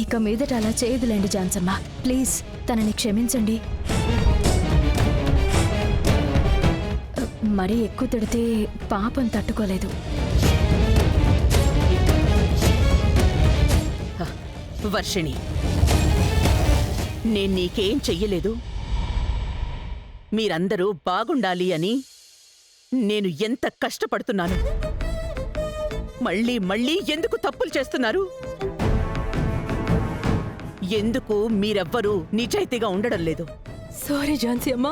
ఇక మీదట అలా చేయదులేండి జాన్సమ్మ. ప్లీజ్ తనని క్షమించండి. మరీ ఎక్కువ తిడితే పాపం తట్టుకోలేదు. వర్షిణి, నేను నీకేం చెయ్యలేదు. మీరందరూ బాగుండాలి అని నేను ఎంత కష్టపడుతున్నాను. మళ్ళీ మళ్ళీ ఎందుకు తప్పులు చేస్తున్నారు? ఎందుకు మీరెవ్వరూ నిజాయితీగా ఉండడం లేదు? సారీ ఝాన్సీ అమ్మ,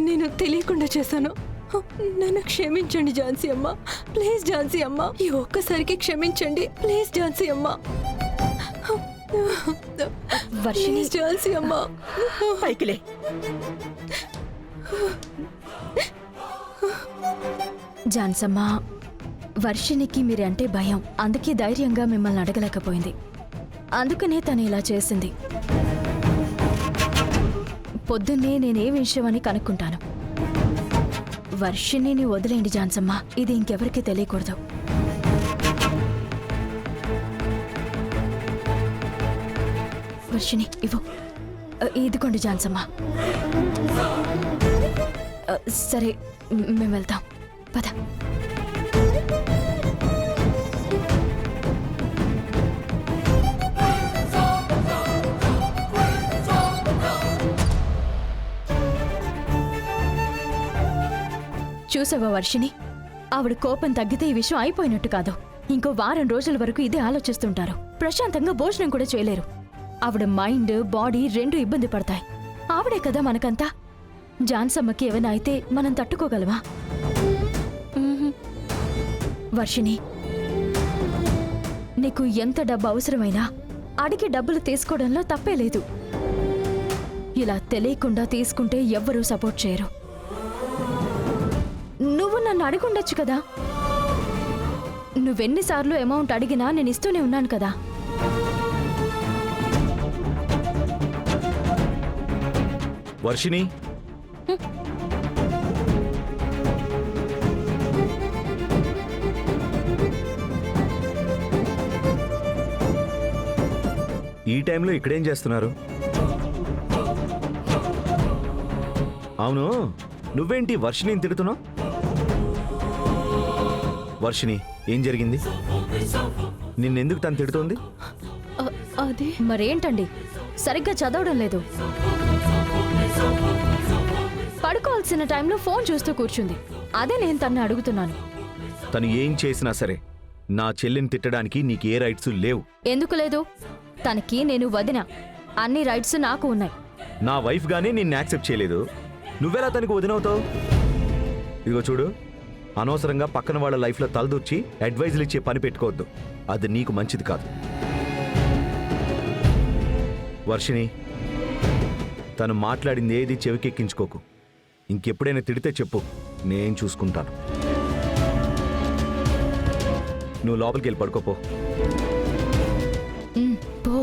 నేను తెలియకుండా చేశాను. నన్ను క్షమించండి ఝాన్సీ అమ్మ. ప్లీజ్ ఝాన్సీ అమ్మ, ఈ ఒక్కసారికి క్షమించండి. ప్లీజ్ ఝాన్సీ అమ్మ. వర్షిణి, ఝాన్సీ అమ్మ, పైకిలే. జాన్సమ్మ, వర్షినికి మీరంటే భయం. అందుకే ధైర్యంగా మిమ్మల్ని అడగలేకపోయింది. అందుకనే తను ఇలా చేసింది. పొద్దున్నే నేనే విషయం అని కనుక్కుంటాను. వర్షిణిని వదిలేండి జాన్సమ్మ, ఇది ఇంకెవరికీ తెలియకూడదు. వర్షిణి ఇవ్వు. ఇదిగోండి జాన్సమ్మ. సరే, మేము వెళ్తాం. పద. చూసావా వర్షిణి, ఆవిడ కోపం తగ్గితే ఈ విషయం అయిపోయినట్టు కాదు. ఇంకో వారం రోజుల వరకు ఇదే ఆలోచిస్తుంటారు. ప్రశాంతంగా భోజనం కూడా చేయలేరు. ఆవిడ మైండ్, బాడీ రెండు ఇబ్బంది పడతాయి. ఆవిడే కదా మనకంతా. జాన్సమ్మకి ఏమైనా అయితే మనం తట్టుకోగలవా? వర్షిణి, నీకు ఎంత డబ్బు అవసరమైనా అడిగి డబ్బులు తీసుకోవడంలో తప్పే లేదు. ఇలా తెలియకుండా తీసుకుంటే ఎవ్వరూ సపోర్ట్ చేయరు. నువ్వు నన్ను అడుగుండొచ్చు కదా. నువ్వెన్నిసార్లు అమౌంట్ అడిగినా నేను ఇస్తూనే ఉన్నాను కదా. వర్షిణి, ఈ టైంలో ఇక్కడేం చేస్తున్నారు? అవును, నువ్వేంటి వర్షిణిని తిడుతున్నావు? వర్షిణి, ఏం జరిగింది? నిన్నెందుకు తను తిడుతోంది? అదే మరేంటండి, సరిగ్గా చదవడం లేదు. పడుకోవాల్సిన టైంలో ఫోన్ చూస్తూ కూర్చుంది. అదే నేను తన్ని అడుగుతున్నాను. తను ఏం చేసినా సరే నా చెల్లిని తిట్టడానికి నీకు ఏ రైట్స్ లేవు. ఎందుకు లేదు? తనకి నేను వదిన. అన్ని రైట్స్ నాకు ఉన్నాయి. నా వైఫ్ గానీ నిన్ను యాక్సెప్ట్ చేయలేదు. నువ్వెలా తనకు వదినవుతావు? ఇదిగో చూడు, అనవసరంగా పక్కన వాళ్ళ లైఫ్లో తలదూర్చి అడ్వైజులు ఇచ్చే పని పెట్టుకోవద్దు. అది నీకు మంచిది కాదు. వర్షిణి, తను మాట్లాడింది ఏది చెవికెక్కించుకోకు. ఇంకెప్పుడైనా తిడితే చెప్పు, నేను చూసుకుంటాను. నువ్వు లోపలికి వెళ్ళి పడుకోపో. పో.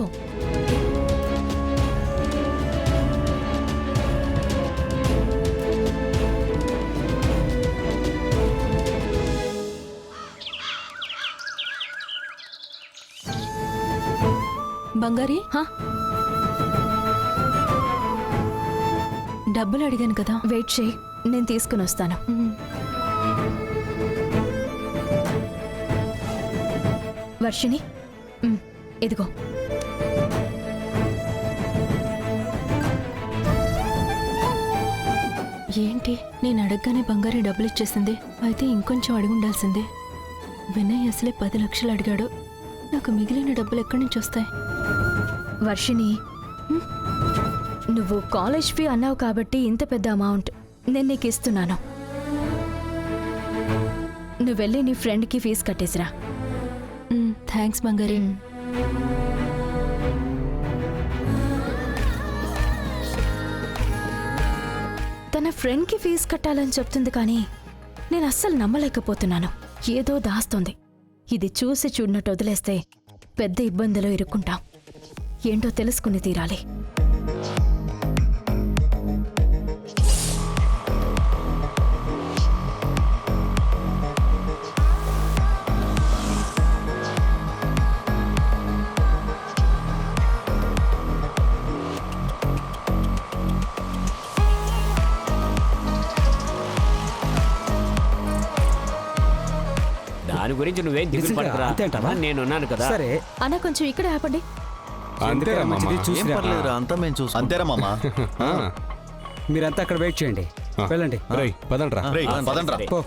బంగారి, డబ్బులు అడిగాను కదా. వెయిట్ చేయి, నేను తీసుకుని వస్తాను. వర్షిణి, ఇదిగో. ఏంటి, నేను అడగగానే బంగారి డబ్బులు ఇచ్చేసింది. అయితే ఇంకొంచెం అడుగుండాల్సిందే. వినయ్ అసలే 10 లక్షలు అడిగాడు. నాకు మిగిలిన డబ్బులు ఎక్కడి నుంచి వస్తాయి? వర్షిణి, నువ్వు కాలేజ్ ఫీ అన్నావు కాబట్టి ఇంత పెద్ద అమౌంట్ నేను నీకు ఇస్తున్నాను. నువ్వు వెళ్ళి నీ ఫ్రెండ్కి ఫీజు కట్టేసిరా. థ్యాంక్స్ బంగారి. తన ఫ్రెండ్కి ఫీజు కట్టాలని చెప్తుంది, కానీ నేను అస్సలు నమ్మలేకపోతున్నాను. ఏదో దాస్తుంది. ఇది చూసి చూడనట్టు వదిలేస్తే పెద్ద ఇబ్బందిలో ఇరుక్కుంటాం. ఏంటో తెలుసుకుని తీరాలి. గురించి నువ్వేం దిగులు నిజంగా పడకురా. అంతేంటావా? నేనున్నాను కదా. సరే అన్న కొంచెం ఇక్కడ ఆపండి. అంతేరా మంచిది, చూసి రా. అంతేరా మామా మీరంతా అక్కడ వెయిట్ చేయండి, వెళ్ళండి. పదండ్రా. పదండ్రా పో.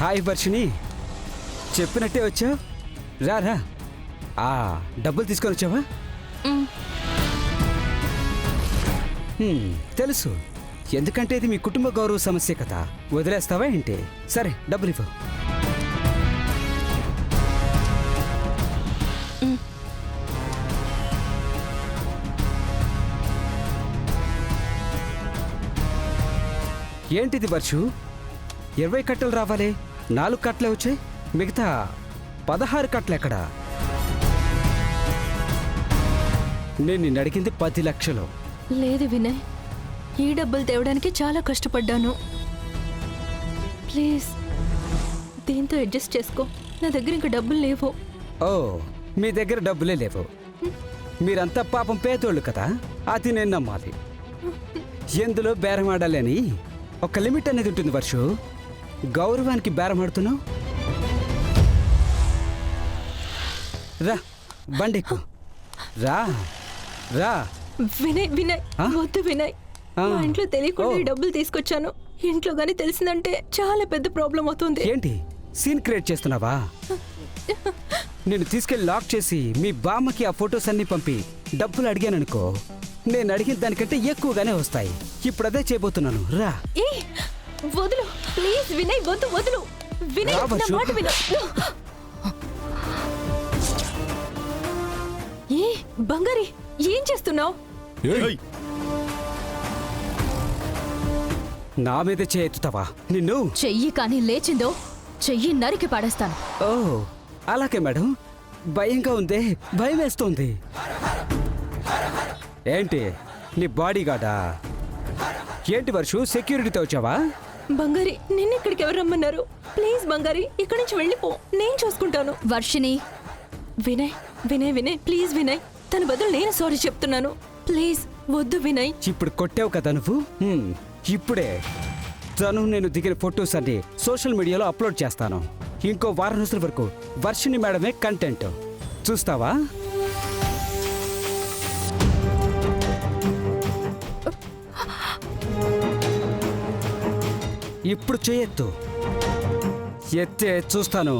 హాయ్ వర్షిణి, చెప్పినట్టే వచ్చావు. రా రా. డబ్బులు తీసుకొని వచ్చావా? తెలుసు, ఎందుకంటే ఇది మీ కుటుంబ గౌరవ సమస్య కదా. వదిలేస్తావా ఏంటి? సరే, డబ్బులు ఇవ్వు. ఏంటిది వర్షు, 20 కట్టలు రావాలి, 4 కట్టలే వచ్చాయి, మిగతా 16 కట్టలు ఎక్కడా? నేను నిన్ను అడిగింది 10 లక్షలు. లేదు వినయ్, ఈ డబ్బులు తేవడానికి చాలా కష్టపడ్డాను. ప్లీజ్ దీంతో అడ్జస్ట్ చేసుకో, నా దగ్గర ఇంకా డబ్బులు లేవు. ఓ, మీ దగ్గర డబ్బులే లేవు. మీరంతా పాపం పేదోళ్ళు కదా, అది నేను నమ్మాలి. ఎందులో బేరం ఆడాలి అని ఒక లిమిట్ అనేది ఉంటుంది వర్షు. గౌరవానికి బేరం ఆడుతున్నావు. రా, బండెక్కు. రా రా. వినయ్ వినయ్, ఆ? వద్దు వినయ్. ఆ. మా ఇంట్లో తెలియకుండా ఈ ఓ. డబ్బులు తీసుకొచ్చాను. ఇంట్లో గానీ తెలిసిందంటే చాలా పెద్ద ప్రాబ్లం అవుతుంది. ఏంటి సీన్ క్రియేట్ చేస్తున్నావా? నేను తీసుకెళ్లి లాక్ చేసి మీ బామ్మకి ఆ ఫొటోస్ అన్ని పంపి డబ్బులు అడిగాననుకో, నేను అడిగిన దానికంటే ఎక్కువగానే వస్తాయి. ఇప్పుడు అదే చేయబోతున్నాను. రా. ఏ వదులు ప్లీజ్ వినయ్, వద్దు వదులు వినయ్, నా రావచ్చు. మాట విను. ఏ బంగారి, ఏం చేస్తున్నావు? నా మీద చేయెత్తుతావా నిన్ను? చెయ్యి కానీ లేచిందో చెయ్యి నరికి పడేస్తాను. ఓ, అలాగే మేడం. భయంగా ఉందే, భయం వేస్తోంది. ఏంటి నీ బాడీ గార్డా? ఏంటి వర్షు, సెక్యూరిటీతో వచ్చావా? బంగారి, నిన్ను ఇక్కడికి ఎవరు రమ్మన్నారు? ప్లీజ్ బంగారి, ఇక్కడి నుంచి వెళ్ళిపో, నేను చూసుకుంటాను. వర్షిని, వినయ్ వినయ్ వినయ్, ప్లీజ్ వినయ్, తన బదులు నేను సారీ చెప్తున్నాను. ప్లీజ్ వద్దు వినయ్. ఇప్పుడు కొట్టావు కదా నువ్వు. ఇప్పుడే తను నేను దిగిన ఫొటోస్ అన్ని సోషల్ మీడియాలో అప్లోడ్ చేస్తాను. ఇంకో వారం రోజుల వరకు వర్షిని మేడమే కంటెంట్. చూస్తావా? ఇప్పుడు చేయొద్దు. ఎత్తే చూస్తాను